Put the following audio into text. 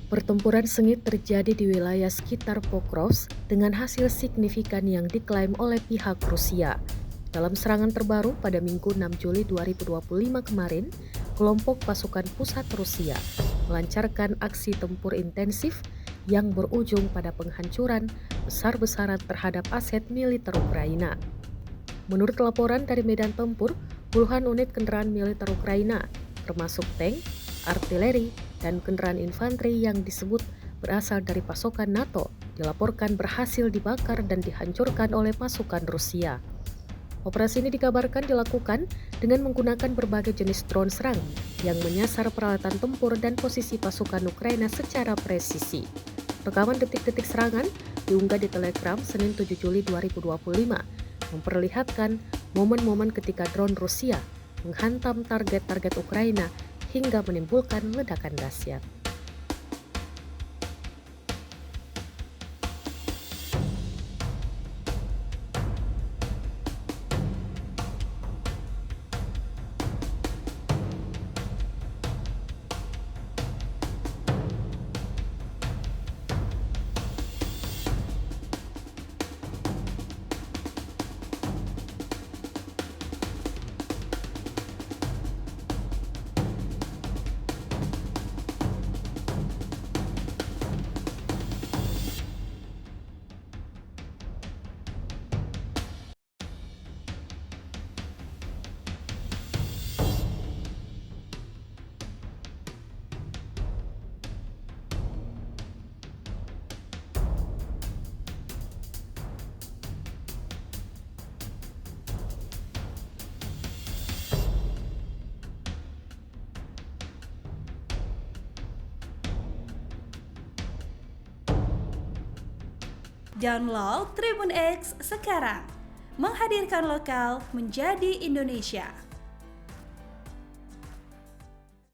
Pertempuran sengit terjadi di wilayah sekitar Pokrovsk dengan hasil signifikan yang diklaim oleh pihak Rusia. Dalam serangan terbaru pada Minggu 6 Juli 2025 kemarin, kelompok pasukan pusat Rusia melancarkan aksi tempur intensif yang berujung pada penghancuran besar-besaran terhadap aset militer Ukraina. Menurut laporan dari medan tempur, puluhan unit kendaraan militer Ukraina, termasuk tank, artileri, dan kendaraan infanteri yang disebut berasal dari pasokan NATO, dilaporkan berhasil dibakar dan dihancurkan oleh pasukan Rusia. Operasi ini dikabarkan dilakukan dengan menggunakan berbagai jenis drone serang yang menyasar peralatan tempur dan posisi pasukan Ukraina secara presisi. Rekaman detik-detik serangan diunggah di Telegram Senin 7 Juli 2025 memperlihatkan momen-momen ketika drone Rusia menghantam target-target Ukraina hingga menimbulkan ledakan dahsyat. Download Tribun X sekarang, menghadirkan lokal menjadi Indonesia.